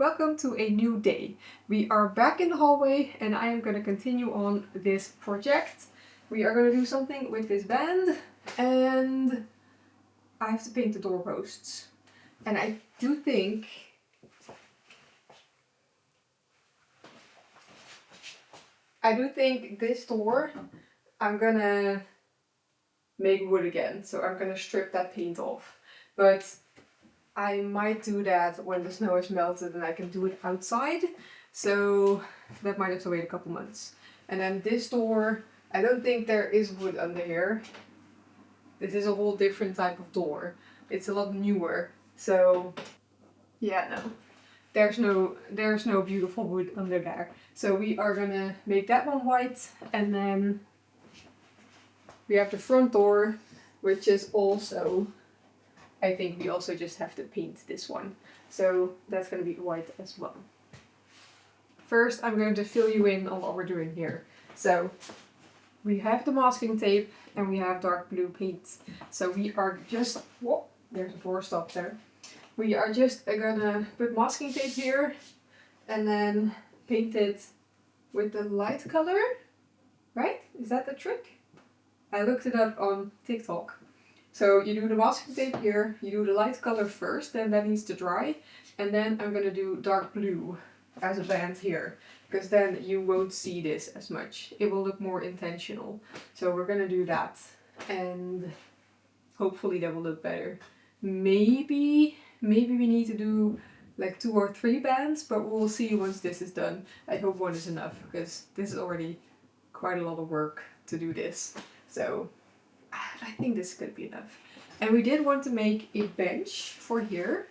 welcome to a new day. We are back in the hallway and I am going to continue on this project. We are going to do something with this band and I have to paint the doorposts. And I do think this door I'm gonna make wood again. So I'm gonna strip that paint off. But I might do that when the snow is melted and I can do it outside. So that might have to wait a couple months. And then this door, I don't think there is wood under here. This is a whole different type of door. It's a lot newer. So yeah, no. There's no beautiful wood under there. So we are gonna make that one white, and then we have the front door, which is also, I think we also just have to paint this one. So that's gonna be white as well. First, I'm going to fill you in on what we're doing here. So we have the masking tape and we have dark blue paint. So we are just, whoa, there's a door stop there. We are just gonna put masking tape here and then paint it with the light color, right? Is that the trick? I looked it up on TikTok. So you do the masking tape here, you do the light color first, then that needs to dry. And then I'm gonna do dark blue as a band here, because then you won't see this as much. It will look more intentional. So we're gonna do that and hopefully that will look better. Maybe we need to do like 2 or 3 bands, but we'll see once this is done. I hope one is enough because this is already quite a lot of work to do this. So I think this is gonna be enough. And we did want to make a bench for here,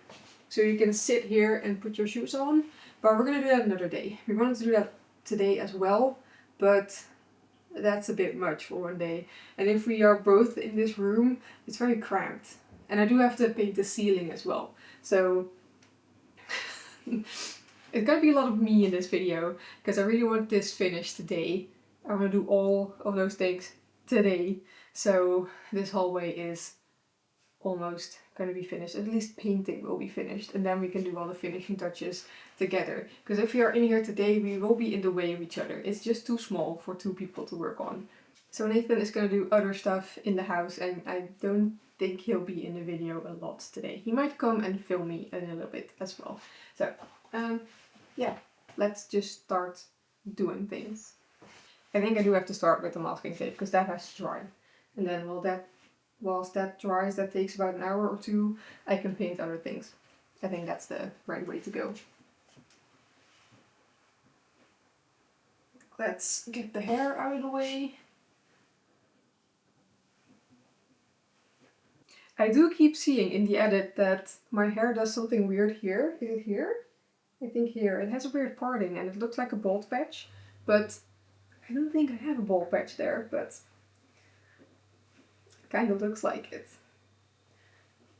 so you can sit here and put your shoes on, but we're gonna do that another day. We wanted to do that today as well, but that's a bit much for one day. And if we are both in this room, it's very cramped. And I do have to paint the ceiling as well. So it's gonna be a lot of me in this video, because I really want this finished today. I want to do all of those things today. So this hallway is almost going to be finished. At least painting will be finished, and then we can do all the finishing touches together. Because if we are in here today, we will be in the way of each other. It's just too small for 2 people to work on. So Nathan is going to do other stuff in the house, and I don't think he'll be in the video a lot today. He might come and film me a little bit as well. So yeah, let's just start doing things. I think I do have to start with the masking tape because that has to dry. And then whilst that dries, that takes about an hour or 2, I can paint other things. I think that's the right way to go. Let's get the hair out of the way. I do keep seeing in the edit that my hair does something weird here. Is it here? I think here. It has a weird parting and it looks like a bald patch, but I don't think I have a bald patch there, but it kind of looks like it.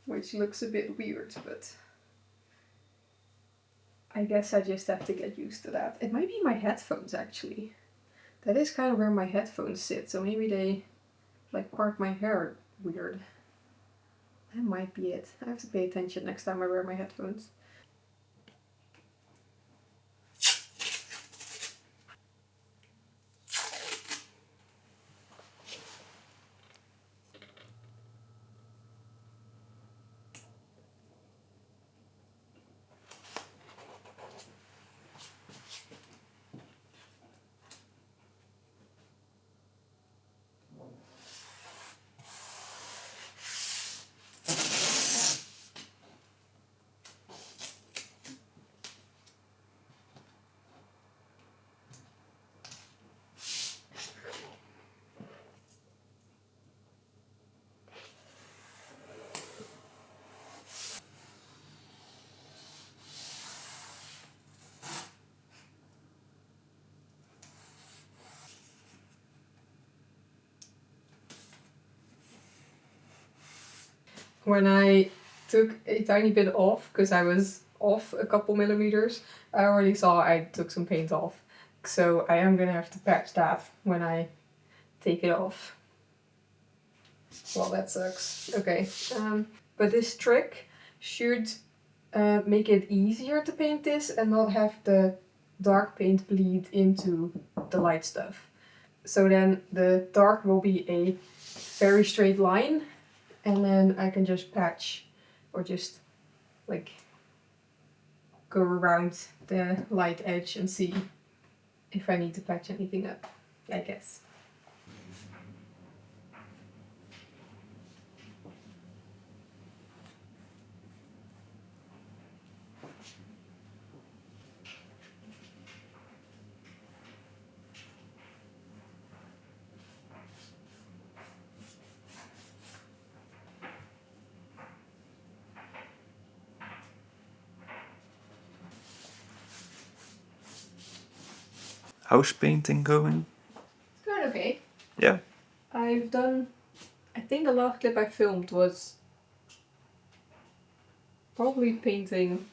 Which looks a bit weird, but I guess I just have to get used to that. It might be my headphones actually. That is kind of where my headphones sit, so maybe they like part my hair weird. That might be it. I have to pay attention next time I wear my headphones. When I took a tiny bit off, because I was off a couple millimeters, I already saw I took some paint off. So I am gonna have to patch that when I take it off. Well, that sucks. Okay, but this trick should make it easier to paint this and not have the dark paint bleed into the light stuff. So then the dark will be a very straight line, and then I can just patch or just like go around the light edge and see if I need to patch anything up, I guess. House painting going? It's going okay. Yeah. I've done, I think the last clip I filmed was probably painting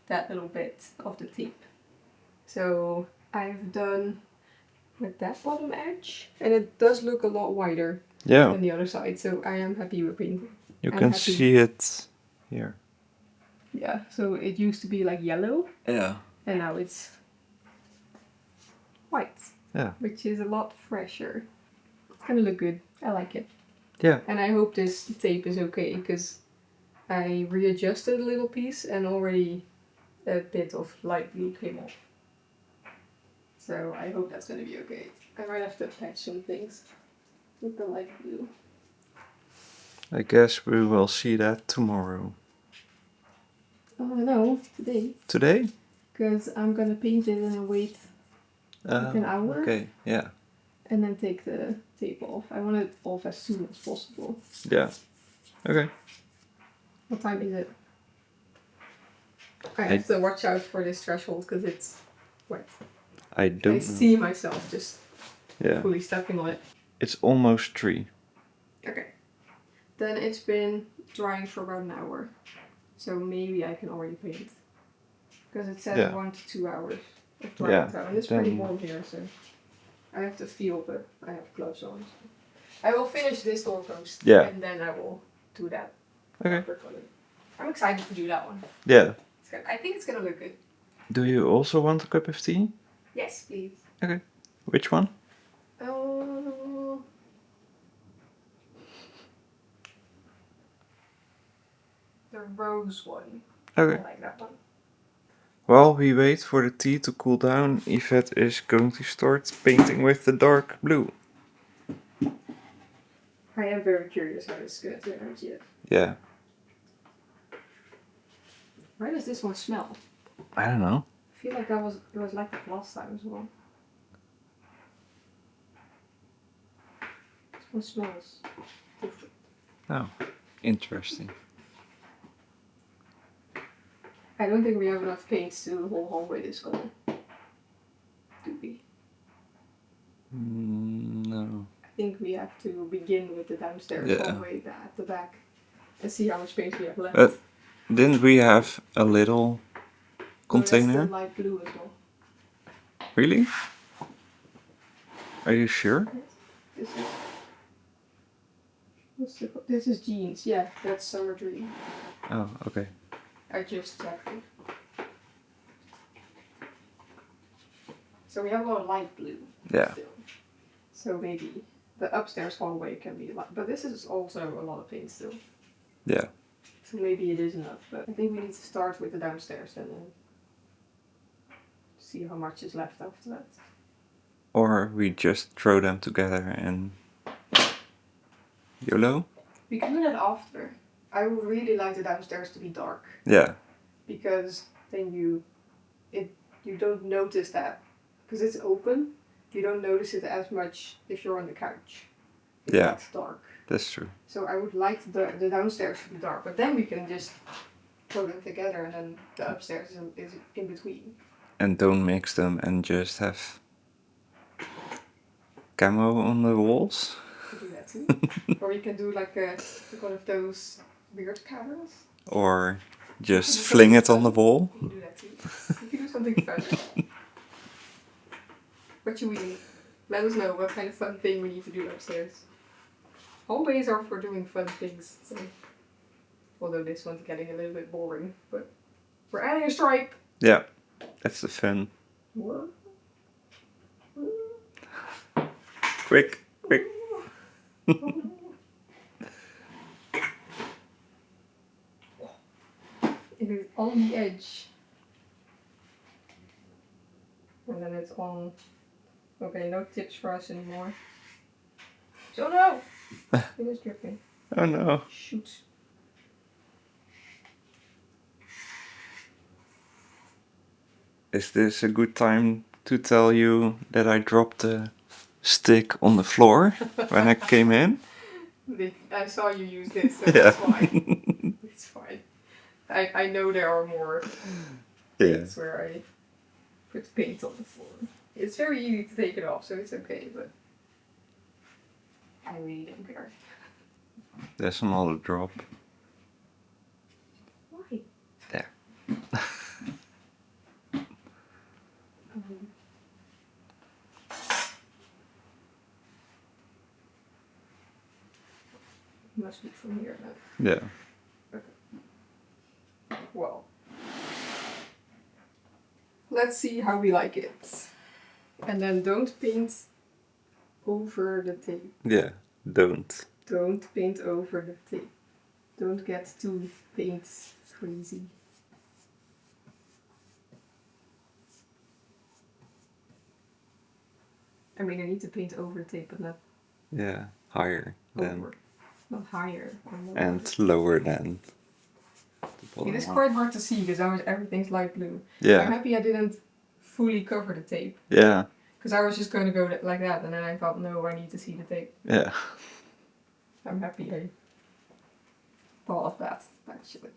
that little bit of the tip. So I've done with that bottom edge, and it does look a lot wider than the other side, so I am happy with painting. You can see it here. Yeah, so it used to be like yellow. Yeah. And now it's white. Yeah. Which is a lot fresher. It's gonna look good. I like it. Yeah. And I hope this tape is okay, because I readjusted a little piece and already a bit of light blue came off. So I hope that's gonna be okay. I might have to patch some things with the light blue. I guess we will see that tomorrow. Oh no, today. Today? Because I'm gonna paint it and then wait like an hour. Okay, yeah. And then take the tape off. I want it off as soon as possible. Yeah. Okay. What time is it? I have to watch out for this threshold because it's wet. I don't know. See myself just fully stepping on it. It's almost 3. Okay. Then it's been drying for about an hour. So maybe I can already paint. Because it says 1 to 2 hours of drying time. And it's pretty warm here, so I have to feel, but I have gloves on. So. I will finish this door post. Yeah. And then I will do that. Okay. I'm excited to do that one. Yeah. I think it's gonna look good. Do you also want a cup of tea? Yes, please. Okay. Which one? The rose one. Okay. I like that one. While we wait for the tea to cool down, Yvette is going to start painting with the dark blue. I am very curious how this is gonna turn out yet. Yeah. Why does this one smell? I don't know. I feel like it was like that last time as well. This one smells different. Oh, interesting. I don't think we have enough paint to do the whole hallway this color. Do we? No. I think we have to begin with the downstairs hallway at the back and see how much paint we have left. But didn't we have a little container? That's the light blue as well. Really? Are you sure? This is jeans. Yeah, that's summer dream. Oh, okay. I just checked it. So we have a lot of light blue. Yeah. Still. So maybe the upstairs hallway can be light, but this is also a lot of paint still. Yeah. So maybe it is enough, but I think we need to start with the downstairs and then see how much is left after that. Or we just throw them together and YOLO? We can do that after. I would really like the downstairs to be dark. Yeah. Because then you don't notice that. Because it's open, you don't notice it as much if you're on the couch. It's dark. That's true. So I would like the downstairs to be dark, but then we can just throw them together and then the upstairs is in between. And don't mix them and just have camo on the walls. You can do that too. Or you can do like one of those weird patterns. Or just fling it on the wall. You can do that too. You can do something fun. What should we do? Let us know what kind of fun thing we need to do upstairs. Hallways are for doing fun things. So. Although this one's getting a little bit boring, but We're adding a stripe. Yeah, that's the fun. What? Quick, quick. It is on the edge. And then it's on. Okay, no tips for us anymore. Oh no! It is dripping. Oh no. Shoot. Is this a good time to tell you that I dropped the stick on the floor when I came in? I saw you use this, so Yeah. that's fine. It's fine. I know there are more Yeah. things where I put paint on the floor. It's very easy to take it off, so it's okay, but I really don't care. There's another drop. Why? There. Must be from here now. Yeah. Well, let's see how we like it. And then don't paint over the tape. Yeah. Don't. Don't paint over the tape. Don't get too paint crazy. I mean, I need to paint over the tape, but not Yeah. Higher than. over. Not higher. Or lower. And lower than. It is quite hard to see because everything's light blue. Yeah. I'm happy I didn't fully cover the tape. Yeah. Because I was just going to go like that, and then I thought, no, I need to see the tape. Yeah. I'm happy I thought of that, actually.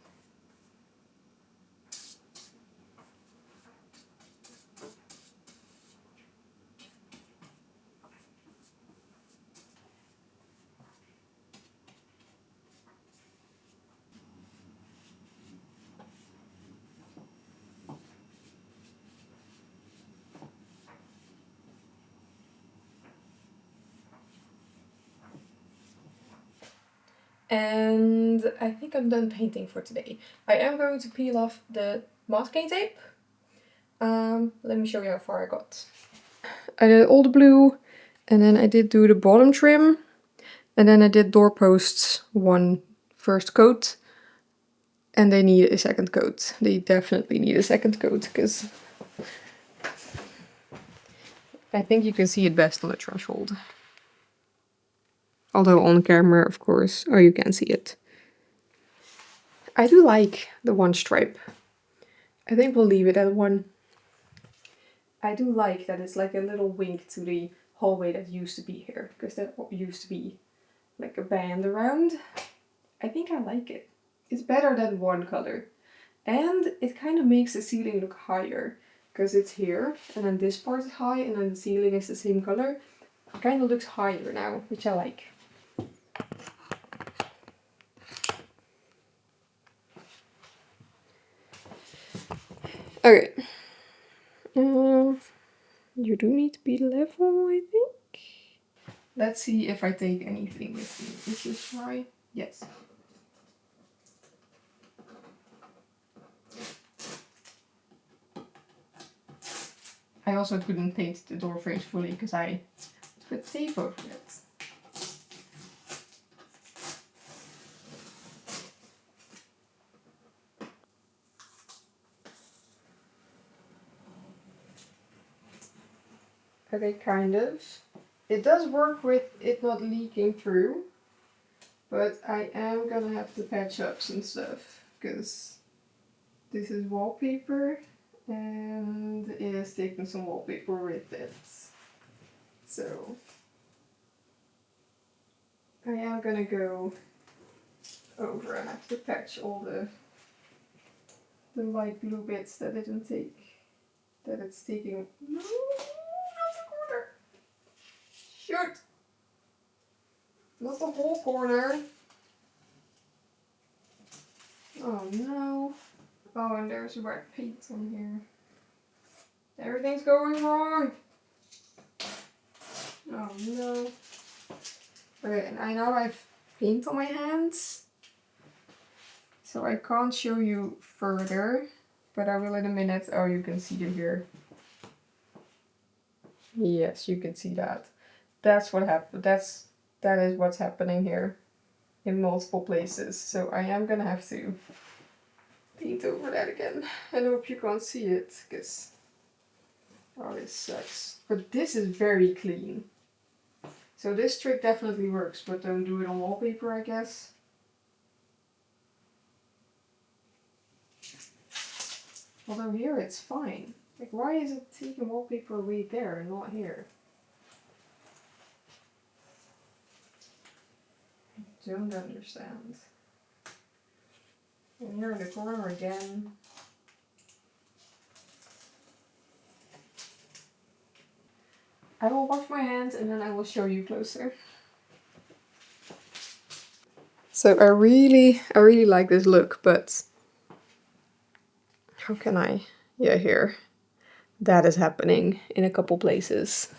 And I think I'm done painting for today. I am going to peel off the masking tape. Let me show you how far I got. I did all the blue, and then I did do the bottom trim, and then I did doorposts one first coat, and they need a second coat. They definitely need a second coat, because I think you can see it best on the threshold. Although on camera, of course. Oh, you can see it. I do like the one stripe. I think we'll leave it at one. I do like that it's like a little wink to the hallway that used to be here. Because that used to be like a band around. I think I like it. It's better than one color. And it kind of makes the ceiling look higher. Because it's here, and then this part is high, and then the ceiling is the same color. It kind of looks higher now, which I like. Okay. You do need to be level, I think. Let's see if I take anything with me. Is this right? Yes. I also couldn't paint the door frames fully because I put tape over it. Okay, kind of. It does work with it not leaking through, but I am gonna have to patch up some stuff because this is wallpaper and it has taken some wallpaper with it. So I am gonna go over and have to patch all the light blue bits that didn't take, that it's taking. No, not the corner. Shoot! Not the whole corner. Oh no. Oh, and there's red paint on here. Everything's going wrong. Oh no. Okay, and I know I have paint on my hands, so I can't show you further. but I will in a minute. Oh, you can see it here. Yes, you can see that. That's what happened. That is what's happening here in multiple places. So I am gonna have to paint over that again. I hope you can't see it, because oh, this sucks. But this is very clean. So this trick definitely works, but don't do it on wallpaper, I guess. Although here it's fine. Like, why is it taking wallpaper away there and not here? Don't understand. And here in the corner again. I will wash my hands and then I will show you closer. So I really like this look, but how can I? Yeah, here. That is happening in a couple places.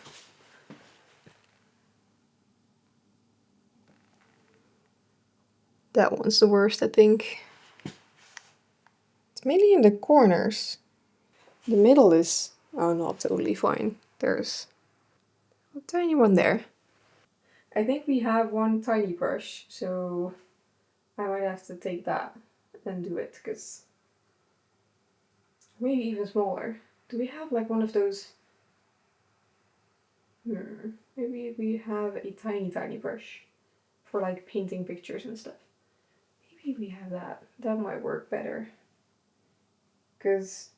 That one's the worst, I think. It's mainly in the corners. The middle is, oh, not totally fine. There's a tiny one there. I think we have one tiny brush, so I might have to take that and do it, because maybe even smaller. Do we have like one of those? Maybe we have a tiny brush for like painting pictures and stuff. Maybe we have that. That might work better. Because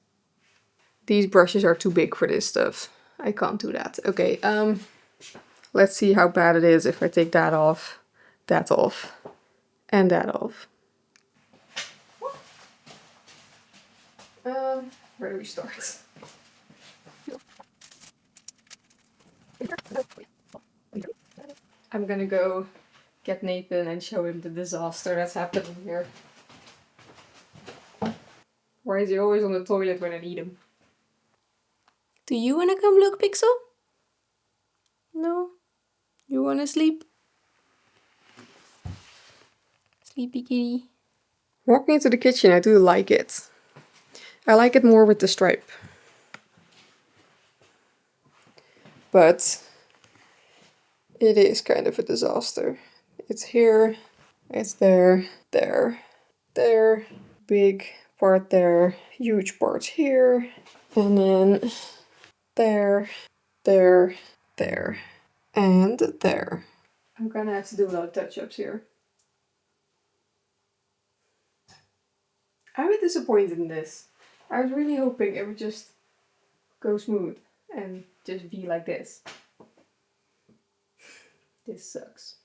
these brushes are too big for this stuff. I can't do that. Okay, let's see how bad it is if I take that off, and that off. Where do we start? I'm gonna go get Nathan and show him the disaster that's happening here. Why is he always on the toilet when I need him? Do you wanna come look, Pixel? No? You wanna sleep? Sleepy kitty. Walking into the kitchen, I do like it. I like it more with the stripe. But it is kind of a disaster. It's here, it's there, there, big part there, huge part here, and then there, there, and there. I'm gonna have to do a lot of touch-ups here. I'm a bit disappointed in this. I was really hoping it would just go smooth and just be like this. This sucks.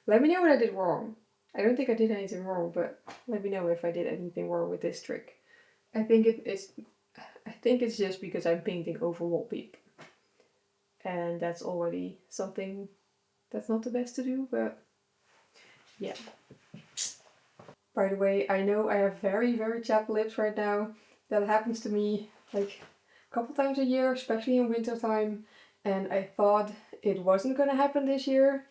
Let me know what I did wrong. I don't think I did anything wrong, but let me know if I did anything wrong with this trick. I think it's just because I'm painting over wallpaper. And that's already something that's not the best to do, but yeah. By the way, I know I have very chapped lips right now. That happens to me like a couple times a year, especially in winter time. And I thought it wasn't gonna happen this year,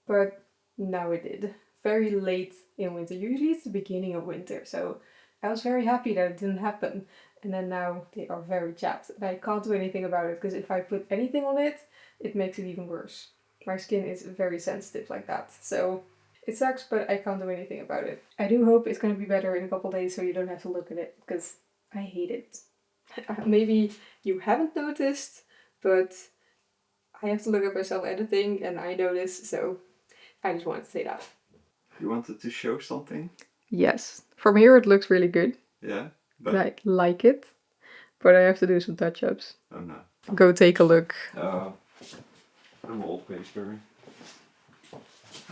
but now it did. Very late in winter. Usually it's the beginning of winter, so I was very happy that it didn't happen. And then now they are very chapped. And I can't do anything about it, because if I put anything on it, it makes it even worse. My skin is very sensitive like that. So it sucks, but I can't do anything about it. I do hope it's going to be better in a couple days so you don't have to look at it, because I hate it. Maybe you haven't noticed, but I have to look at myself editing and I notice, so I just wanted to say that. You wanted to show something? Yes. From here it looks really good. Yeah, but I like it, but I have to do some touch-ups. Oh no. Go take a look. Oh, the wallpaper.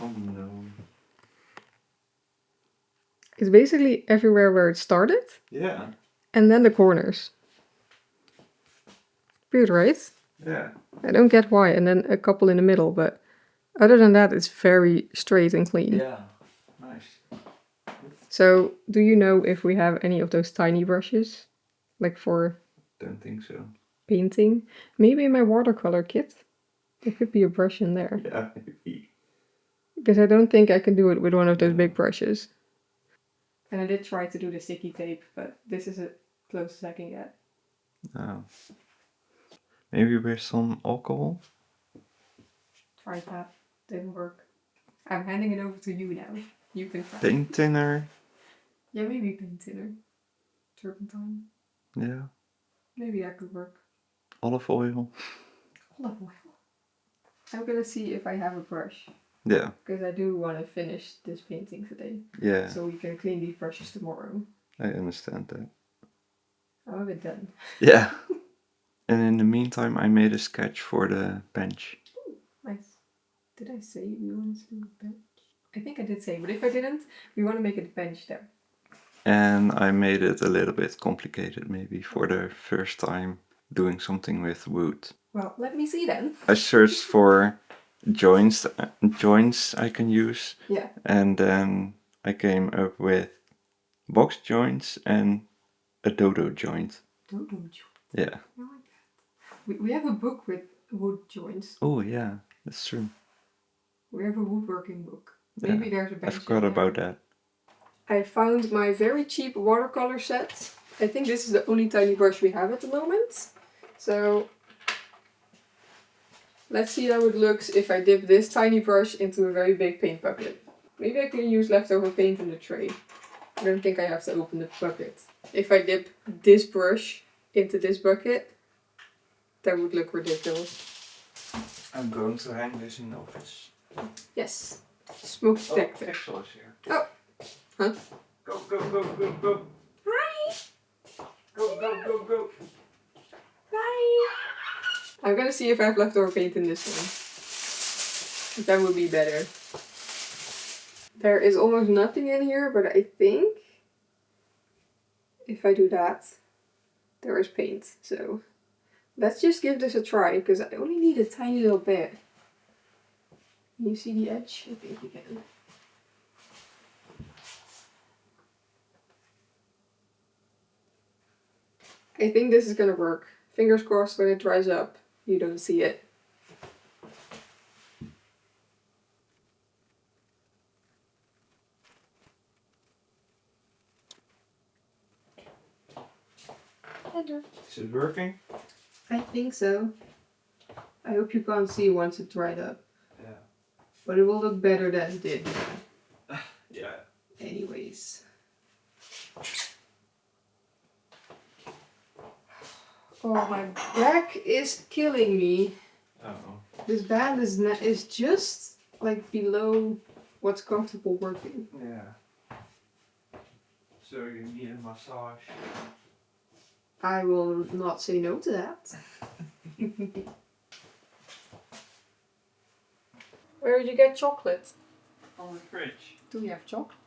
Oh no. It's basically everywhere where it started. Yeah. And then the corners. Weird, right? Yeah. I don't get why. And then a couple in the middle, but other than that, it's very straight and clean. Yeah. Nice. So, do you know if we have any of those tiny brushes? Like for Don't think so. painting? Maybe in my watercolor kit? There could be a brush in there. Yeah, maybe. Because I don't think I can do it with one of those big brushes. And I did try to do the sticky tape, but this is as close as I can get. Oh. Maybe with some alcohol? Tried that. Didn't work. I'm handing it over to you now. You can try. Paint thinner? Yeah, maybe paint thinner. Turpentine. Yeah. Maybe that could work. Olive oil? Olive oil. I'm gonna see if I have a brush. Yeah. Because I do want to finish this painting today. Yeah. So we can clean these brushes tomorrow. I understand that. I'm a bit done. Yeah. And in the meantime, I made a sketch for the bench. Ooh, nice. Did I say we wanted to do a bench? I think I did say, but if I didn't, we want to make a bench there. And I made it a little bit complicated, maybe, for the first time doing something with wood. Well, let me see then. I searched for joints I can use. Yeah. And then I came up with box joints and a dodo joint. Dodo joint. Yeah. I like that. We have a book with wood joints. Oh yeah, that's true. We have a woodworking book. Maybe Yeah, there's a bench. I forgot about that. I found my very cheap watercolor set. I think this is the only tiny brush we have at the moment. So let's see how it looks if I dip this tiny brush into a very big paint bucket. Maybe I can use leftover paint in the tray. I don't think I have to open the bucket. If I dip this brush into this bucket, that would look ridiculous. I'm going to hang this in the office. Yes. Smoke detector. Axel is here. Oh. Huh? Go, go, go, go, go. Hi. Go, go, go, go. Hi. I'm gonna see if I have leftover paint in this one. That would be better. There is almost nothing in here, but I think if I do that, there is paint. So let's just give this a try, because I only need a tiny little bit. Can you see the edge? I think you can. I think this is gonna work. Fingers crossed when it dries up, you don't see it. Is it working? I think so. I hope you can't see once it dried up. Yeah. But it will look better than it did. Yeah. Anyways. Oh, my back is killing me. Uh-oh. This band is just like below what's comfortable working. Yeah. So you need a massage. I will not say no to that. Where did you get chocolate? On the fridge. Do we have chocolate?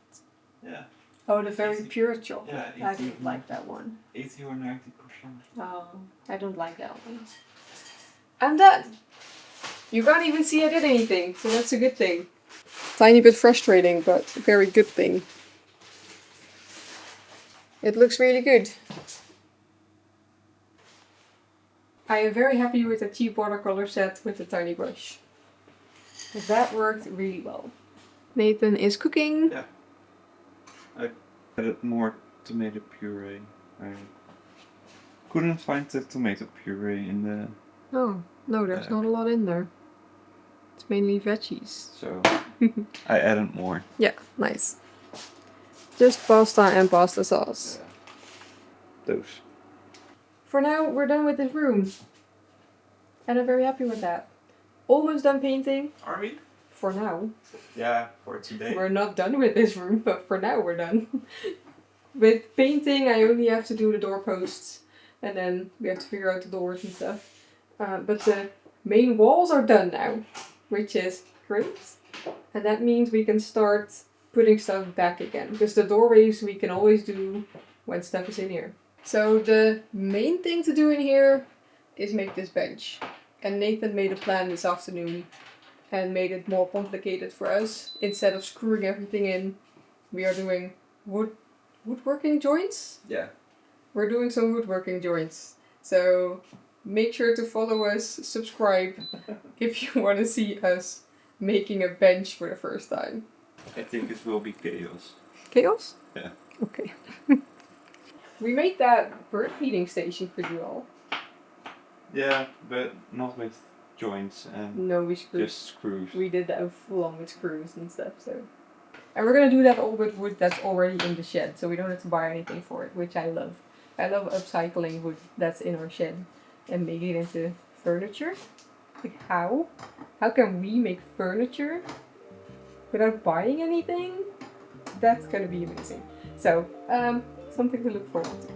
Yeah. Oh, the very 80, pure chocolate. yeah, I don't like that one. 80 or 90%. Oh, I don't like that one. I'm done. You can't even see I did anything, so that's a good thing. Tiny bit frustrating, but a very good thing. It looks really good. I am very happy with the cheap watercolor set with the tiny brush. That worked really well. Nathan is cooking. Yeah. I added more tomato puree. I couldn't find the tomato puree in the... Oh, no, there's not a lot in there. It's mainly veggies. So I added more. Yeah, nice. Just pasta and pasta sauce. Yeah. Those. For now, we're done with this room. And I'm very happy with that. Almost done painting. Are we? For now. Yeah, for today. We're not done with this room, but for now we're done. With painting, I only have to do the doorposts. And then we have to figure out the doors and stuff. But the main walls are done now. Which is great. And that means we can start putting stuff back again. Because the doorways we can always do when stuff is in here. So the main thing to do in here is make this bench. And Nathan made a plan this afternoon and made it more complicated for us. Instead of screwing everything in, we are doing woodworking joints? Yeah. We're doing some woodworking joints. So make sure to follow us, subscribe, if you want to see us making a bench for the first time. I think it will be chaos. Chaos? Yeah. Okay. We made that bird feeding station pretty well. Yeah, but not with joints and No, we screwed. just screws. We did that full on with screws and stuff, so. And we're gonna do that all with wood that's already in the shed, so we don't have to buy anything for it, which I love. I love upcycling wood that's in our shed and making it into furniture. Like how? How can we make furniture without buying anything? That's gonna be amazing. So, something to look forward to.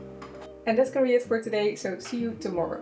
And that's gonna be it for today, so see you tomorrow.